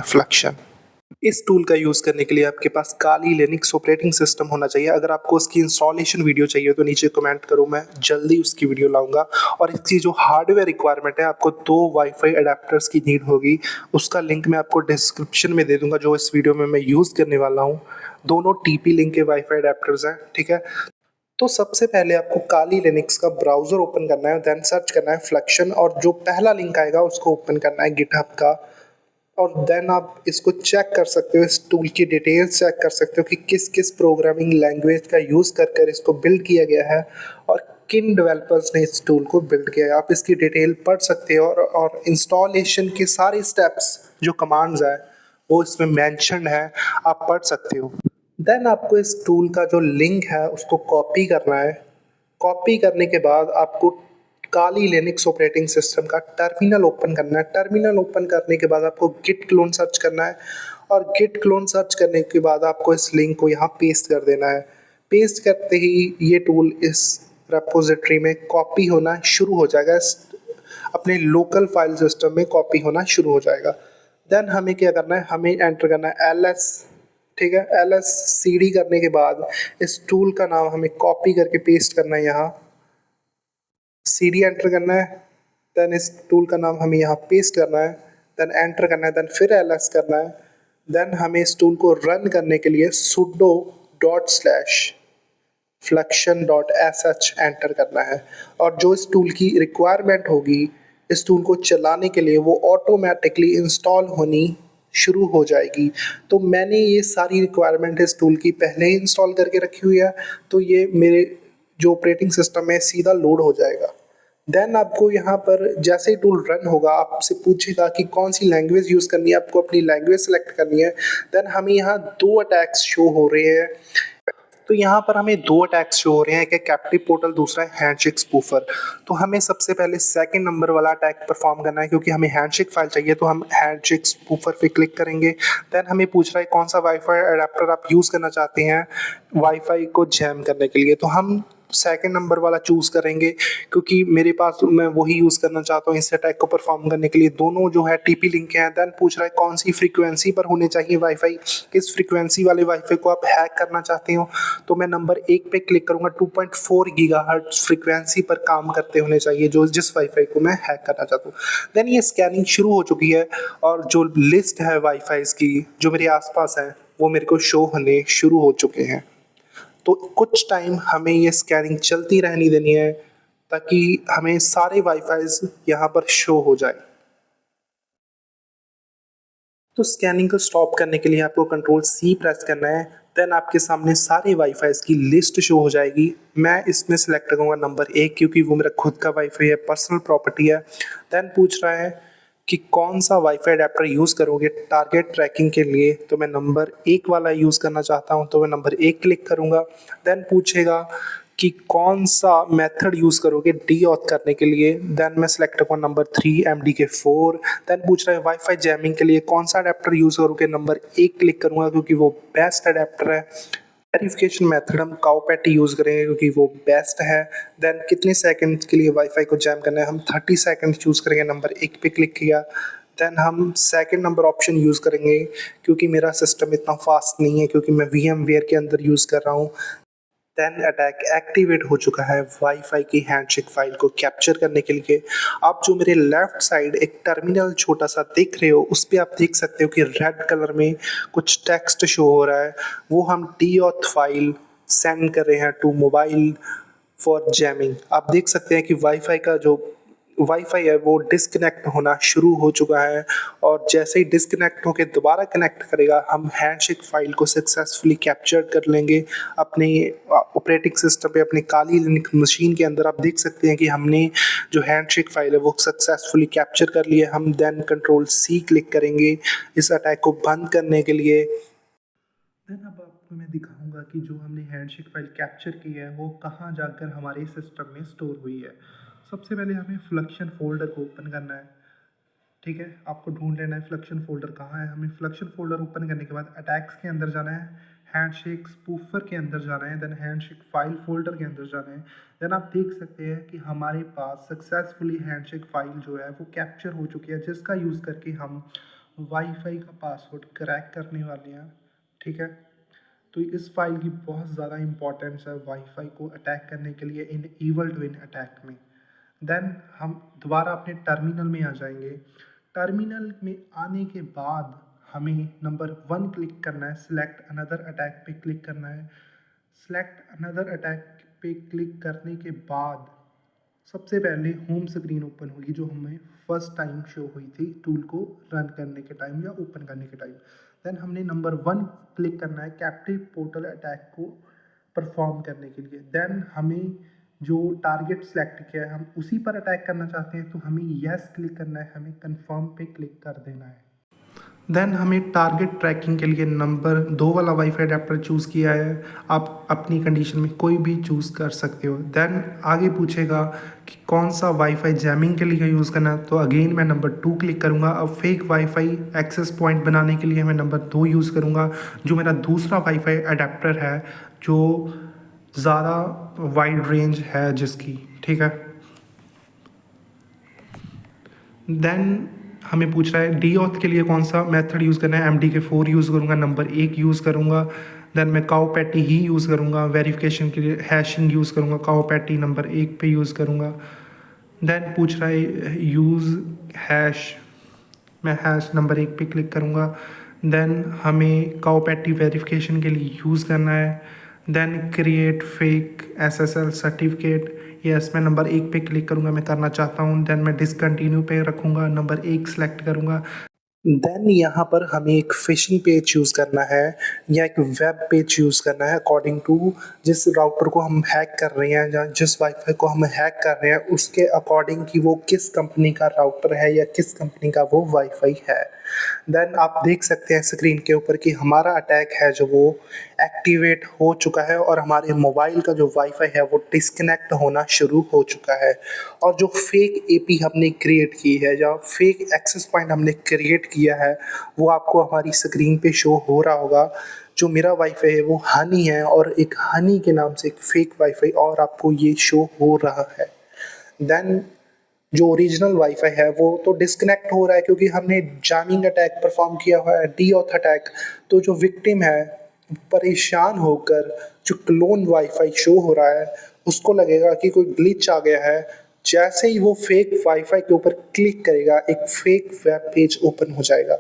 फ्लक्शन। इस टूल का यूज़ करने के लिए आपके पास काली लिनक्स ऑपरेटिंग सिस्टम होना चाहिए। अगर आपको उसकी इंस्टॉलेशन वीडियो चाहिए तो नीचे कमेंट करो, मैं जल्दी उसकी वीडियो लाऊंगा। और इसकी जो हार्डवेयर रिक्वायरमेंट है, आपको 2 वाईफाई अडेप्टर्स की नीड होगी। उसका लिंक मैं आपको डिस्क्रिप्शन में दे दूंगा, जो इस वीडियो में मैं यूज़ करने वाला हूँ। दोनों टीपी लिंक के वाईफाई अडेप्टर्स हैं, ठीक है। तो सबसे पहले आपको काली लिनक्स का ब्राउज़र ओपन करना है, देन सर्च करना है फ्लक्शन, और जो पहला लिंक आएगा उसको ओपन करना है गिटहब का। और देन आप इसको चेक कर सकते हो, इस टूल की डिटेल्स चेक कर सकते हो कि किस किस प्रोग्रामिंग लैंग्वेज का यूज़ कर कर इसको बिल्ड किया गया है और किन डेवलपर्स ने इस टूल को बिल्ड किया है। आप इसकी डिटेल पढ़ सकते हो और इंस्टॉलेशन के सारे स्टेप्स जो कमांड्स है वो इसमें मेंशन्ड है, आप पढ़ सकते हो। देन आपको इस टूल का जो लिंक है उसको कॉपी करना है। कॉपी करने के बाद आपको काली लिनक्स ऑपरेटिंग सिस्टम का टर्मिनल ओपन करना है। टर्मिनल ओपन करने के बाद आपको गिट क्लोन सर्च करना है, और गिट क्लोन सर्च करने के बाद आपको इस लिंक को यहाँ पेस्ट कर देना है। पेस्ट करते ही ये टूल इस रेपोजिटरी में कॉपी होना शुरू हो जाएगा, अपने लोकल फाइल सिस्टम में कॉपी होना शुरू हो जाएगा। देन हमें क्या करना है, हमें एंटर करना है ls, ठीक है। ls cd करने के बाद इस टूल का नाम हमें कॉपी करके पेस्ट करना है, यहाँ cd एंटर करना है। देन इस टूल का नाम हमें यहाँ पेस्ट करना है, देन एंटर करना है, देन फिर ls करना है। देन हमें इस टूल को रन करने के लिए sudo /fluxion.sh एंटर करना है। और जो इस टूल की रिक्वायरमेंट होगी, इस टूल को चलाने के लिए वो ऑटोमेटिकली इंस्टॉल होनी शुरू हो जाएगी। तो मैंने ये सारी रिक्वायरमेंट इस टूल की पहले ही इंस्टॉल करके रखी हुई है, तो ये मेरे जो ऑपरेटिंग सिस्टम है सीधा लोड हो जाएगा। देन आपको यहाँ पर जैसे ही टूल रन होगा आपसे पूछेगा कि कौन सी लैंग्वेज यूज़ करनी है, आपको अपनी लैंग्वेज सेलेक्ट करनी है। देन हमें यहाँ 2 अटैक्स शो हो रहे हैं। तो यहाँ पर हमें 2 अटैक्स शो हो रहे हैं, एक है कैप्टिव पोर्टल, दूसरा है हैंडशेक स्पूफर। तो हमें सबसे पहले सेकंड नंबर वाला अटैक परफॉर्म करना है, क्योंकि हमें हैंडशेक फाइल चाहिए, तो हम हैंडशेक स्पूफर पे क्लिक करेंगे। देन हमें पूछ रहा है कौन सा वाईफाई अडेप्टर आप यूज़ करना चाहते हैं वाईफाई को जैम करने के लिए। तो हम सेकंड नंबर वाला चूज़ करेंगे, क्योंकि मेरे पास मैं वही यूज़ करना चाहता हूँ इस अटैक को परफॉर्म करने के लिए। दोनों जो है टीपी लिंक हैं। देन पूछ रहा है कौन सी फ्रीक्वेंसी पर होने चाहिए वाईफाई, किस फ्रीक्वेंसी वाले वाईफाई को आप हैक करना चाहते हो। तो मैं नंबर 1 पे क्लिक करूँगा, 2.4 गीगाहर्ट्ज़ फ्रीक्वेंसी पर काम करते होने चाहिए जो जिस वाईफाई को मैं हैक करना चाहता हूँ। देन ये स्कैनिंग शुरू हो चुकी है, और जो लिस्ट है वाईफाईज़ की जो मेरे आसपास है वो मेरे को शो होने शुरू हो चुके हैं। तो कुछ टाइम हमें ये स्कैनिंग चलती रहनी देनी है, ताकि हमें सारे वाईफाईज़ यहाँ पर शो हो जाए। तो स्कैनिंग को स्टॉप करने के लिए आपको कंट्रोल सी प्रेस करना है। देन आपके सामने सारे वाईफाईज़ की लिस्ट शो हो जाएगी। मैं इसमें सेलेक्ट करूँगा नंबर 1, क्योंकि वो मेरा खुद का वाईफाई है, पर्सनल प्रॉपर्टी है। देन पूछ रहा है कि कौन सा वाईफाई अडेप्टर यूज़ करोगे टारगेट ट्रैकिंग के लिए, तो मैं नंबर 1 वाला यूज़ करना चाहता हूँ, तो मैं नंबर 1 क्लिक करूँगा। देन पूछेगा कि कौन सा मेथड यूज़ करोगे डी ऑथ करने के लिए, देन मैं सेलेक्ट करूँगा नंबर 3 MDK4। देन पूछ रहा है वाईफाई जैमिंग के लिए कौन सा अडेप्टर यूज़ करोगे, नंबर 1 क्लिक करूँगा क्योंकि वो बेस्ट अडेप्टर है। वेरिफिकेशन मेथड हम काउपैटी यूज़ करेंगे क्योंकि वो बेस्ट है। देन कितने सेकंड के लिए वाईफाई को जैम करना है, हम 30 सेकंड चूज़ करेंगे, नंबर 1 पे क्लिक किया। देन हम सेकंड नंबर ऑप्शन यूज़ करेंगे, क्योंकि मेरा सिस्टम इतना फास्ट नहीं है, क्योंकि मैं VMware के अंदर यूज़ कर रहा हूँ। देन अटैक एक्टिवेट हो चुका है वाईफाई की हैंडशेक फाइल को कैप्चर करने के लिए। आप जो मेरे लेफ्ट साइड एक टर्मिनल छोटा सा देख रहे हो, उस पे आप देख सकते हो कि रेड कलर में कुछ टेक्स्ट शो हो रहा है। वो हम डीऑथ फाइल सेंड कर रहे हैं टू मोबाइल फॉर जैमिंग। आप देख सकते हैं कि वाईफाई का जो वाईफाई है वो डिस्कनेक्ट होना शुरू हो चुका है, और जैसे ही डिस्कनेक्ट होकर दोबारा कनेक्ट करेगा हम हैंडशेक फाइल को सक्सेसफुली कैप्चर कर लेंगे अपने ऑपरेटिंग सिस्टम पे, अपनी काली लिनक्स मशीन के अंदर। आप देख सकते हैं कि हमने जो हैंडशेक फाइल है वो सक्सेसफुली कैप्चर कर लिया। हम देन कंट्रोल सी क्लिक करेंगे इस अटैक को बंद करने के लिए। देन अब आपको मैं दिखाऊंगा कि जो हमने हैंडशेक फाइल कैप्चर की है वो कहाँ जाकर हमारे सिस्टम में स्टोर हुई है। सबसे पहले हमें फ्लक्शन फोल्डर को ओपन करना है, ठीक है। आपको ढूंढ लेना है फ्लक्शन फोल्डर कहाँ है। हमें फ्लक्शन फोल्डर ओपन करने के बाद अटैक्स के अंदर जाना है, हैंडशेक स्पूफर के अंदर जाना है, देन हैंडशेक फाइल फोल्डर के अंदर जाना है। देन आप देख सकते हैं कि हमारे पास सक्सेसफुली हैंडशेक फाइल जो है वो कैप्चर हो चुकी है, जिसका यूज़ करके हम वाईफाई का पासवर्ड क्रैक करने वाले हैं, ठीक है। तो इस फाइल की बहुत ज़्यादा इम्पोर्टेंस है वाईफाई को अटैक करने के लिए इन ईवल ट्विन अटैक में। देन हम दोबारा अपने टर्मिनल में आ जाएंगे। टर्मिनल में आने के बाद हमें नंबर 1 क्लिक करना है, सिलेक्ट अनदर अटैक पे क्लिक करना है। सिलेक्ट अनदर अटैक पे क्लिक करने के बाद सबसे पहले होम स्क्रीन ओपन होगी जो हमें फर्स्ट टाइम शो हुई थी टूल को रन करने के टाइम या ओपन करने के टाइम। देन हमने नंबर 1 क्लिक करना है कैप्टिव पोर्टल अटैक को परफॉर्म करने के लिए। देन हमें जो टारगेट सेलेक्ट किया है हम उसी पर अटैक करना चाहते हैं तो हमें यस क्लिक करना है, हमें कंफर्म पे क्लिक कर देना है। देन हमें टारगेट ट्रैकिंग के लिए नंबर 2 वाला वाईफाई अडेप्टर चूज़ किया है। आप अपनी कंडीशन में कोई भी चूज़ कर सकते हो। देन आगे पूछेगा कि कौन सा वाईफाई जैमिंग के लिए यूज़ करना है, तो अगेन मैं नंबर 2 क्लिक करूँगा। अब फेक वाईफाई एक्सेस पॉइंट बनाने के लिए मैं नंबर 2 यूज़ करूँगा, जो मेरा दूसरा वाईफाई अडेप्टर है जो ज़्यादा वाइड रेंज है जिसकी, ठीक है। देन हमें पूछ रहा है डी ऑथ के लिए कौन सा मेथड यूज़ करना है। MDK4 यूज़ करूँगा, नंबर 1 यूज़ करूँगा। देन मैं काउ पैटी ही यूज़ करूँगा। वेरिफिकेशन के लिए हैशिंग यूज़ करूँगा, काउ पैटी नंबर 1 पे यूज़ करूँगा। देन पूछ रहा है यूज़ हैश, मैं हैश नंबर 1 पे क्लिक करूँगा। देन हमें काउ पैटी वेरिफिकेशन के लिए यूज़ करना है। Then create fake SSL certificate, yes मैं नंबर 1 पे क्लिक करूँगा, मैं करना चाहता हूँ। देन मैं डिसकंटिन्यू पे रखूँगा, नंबर 1 सेलेक्ट करूँगा। देन यहाँ पर हमें एक फिशिंग पेज चूज़ करना है या एक वेब पेज चूज़ करना है अकॉर्डिंग टू जिस राउटर को हम हैक कर रहे हैं या जिस वाईफाई को हम हैक कर रहे हैं उसके अकॉर्डिंग कि वो किस कंपनी का राउटर है या किस कंपनी का वो वाईफाई है। देन आप देख सकते हैं स्क्रीन के ऊपर कि हमारा अटैक है जो वो एक्टिवेट हो चुका है और हमारे मोबाइल का जो वाईफाई है वो डिस्कनेक्ट होना शुरू हो चुका है। और जो फेक एपी हमने क्रिएट की है या फेक एक्सेस पॉइंट हमने क्रिएट किया है वो आपको हमारी स्क्रीन पे शो हो रहा होगा। जो मेरा वाईफाई है वो हनी है और एक हनी के नाम से एक फेक वाईफाई और आपको ये शो हो रहा है। देन जो ओरिजिनल वाईफाई है वो तो डिस्कनेक्ट हो रहा है क्योंकि हमने जैमिंग अटैक परफॉर्म किया हुआ है, डीऑथ अटैक। तो जो विक्टिम है परेशान होकर जो क्लोन वाईफाई शो हो रहा है उसको लगेगा कि कोई ग्लिच आ गया है। जैसे ही वो फेक वाईफाई के ऊपर क्लिक करेगा एक फेक वेब पेज ओपन हो जाएगा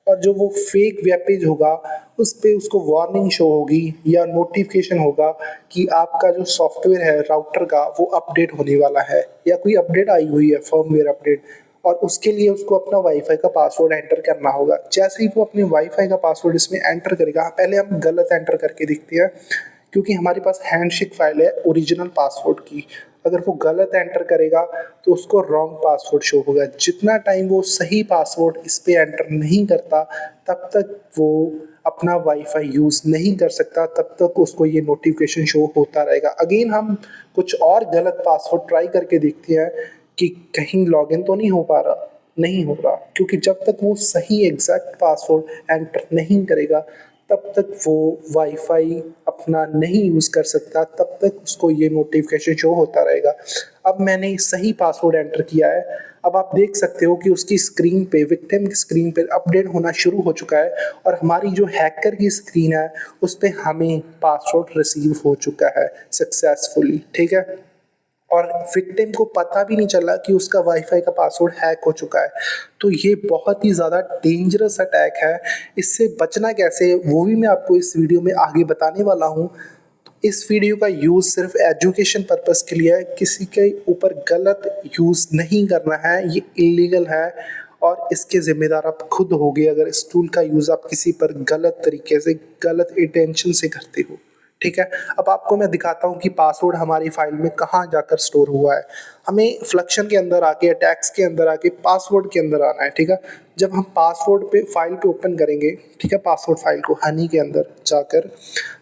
और जो वो फेक वेब पेज होगा उस पे उसको वार्निंग शो होगी या नोटिफिकेशन होगा कि आपका जो सॉफ्टवेयर है राउटर का वो अपडेट होने वाला है या कोई अपडेट आई हुई है फर्मवेयर अपडेट और उसके लिए उसको अपना वाईफाई का पासवर्ड एंटर करना होगा। जैसे ही वो अपने वाईफाई का पासवर्ड इसमें एंटर करेगा, पहले हम गलत एंटर करके देखते हैं क्योंकि हमारे पास हैंडशेक फाइल है ओरिजिनल पासवर्ड की। अगर वो गलत एंटर करेगा तो उसको रॉन्ग पासवर्ड शो होगा। जितना टाइम वो सही पासवर्ड इस पे एंटर नहीं करता तब तक वो अपना वाईफाई यूज़ नहीं कर सकता, तब तक उसको ये नोटिफिकेशन शो होता रहेगा। अगेन हम कुछ और गलत पासवर्ड ट्राई करके देखते हैं कि कहीं लॉगिन तो नहीं हो पा रहा, नहीं हो रहा क्योंकि जब तक वो सही एग्जैक्ट पासवर्ड एंटर नहीं करेगा तब तक वो वाईफाई अपना नहीं यूज़ कर सकता, तब तक उसको ये नोटिफिकेशन शो होता रहेगा। अब मैंने सही पासवर्ड एंटर किया है, अब आप देख सकते हो कि उसकी स्क्रीन पे विक्टिम की स्क्रीन पे अपडेट होना शुरू हो चुका है और हमारी जो हैकर की स्क्रीन है उस पे हमें पासवर्ड रिसीव हो चुका है सक्सेसफुली, ठीक है। और विक्टिम को पता भी नहीं चला कि उसका वाईफाई का पासवर्ड हैक हो चुका है। तो ये बहुत ही ज़्यादा डेंजरस अटैक है। इससे बचना कैसे वो भी मैं आपको इस वीडियो में आगे बताने वाला हूँ। इस वीडियो का यूज़ सिर्फ एजुकेशन पर्पस के लिए है, किसी के ऊपर गलत यूज़ नहीं करना है, ये इलीगल है और इसके ज़िम्मेदार आप खुद होगे अगर इस टूल का यूज़ आप किसी पर गलत तरीके से गलत इंटेंशन से करते हो, ठीक है। अब आपको मैं दिखाता हूँ कि पासवर्ड हमारी फाइल में कहाँ जाकर स्टोर हुआ है। हमें फ्लक्शन के अंदर आके अटैक्स के अंदर आके पासवर्ड के अंदर आना है, ठीक है। जब हम पासवर्ड पे फाइल पे ओपन करेंगे, ठीक है, पासवर्ड फाइल को हनी के अंदर जाकर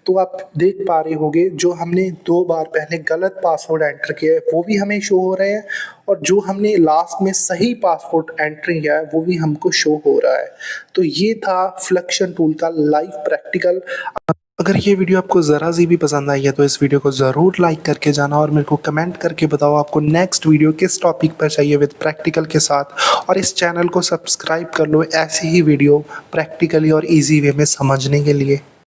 तो आप देख पा रहे होंगे जो हमने 2 बार पहले गलत पासवर्ड एंटर किया है वो भी हमें शो हो रहे हैं और जो हमने लास्ट में सही पासवर्ड एंटर किया है वो भी हमको शो हो रहा है। तो ये था फ्लक्शन टूल का लाइव प्रैक्टिकल। अगर ये वीडियो आपको ज़रा सी भी पसंद आई है तो इस वीडियो को ज़रूर लाइक करके जाना और मेरे को कमेंट करके बताओ आपको नेक्स्ट वीडियो किस टॉपिक पर चाहिए विद प्रैक्टिकल के साथ। और इस चैनल को सब्सक्राइब कर लो ऐसी ही वीडियो प्रैक्टिकली और इजी वे में समझने के लिए।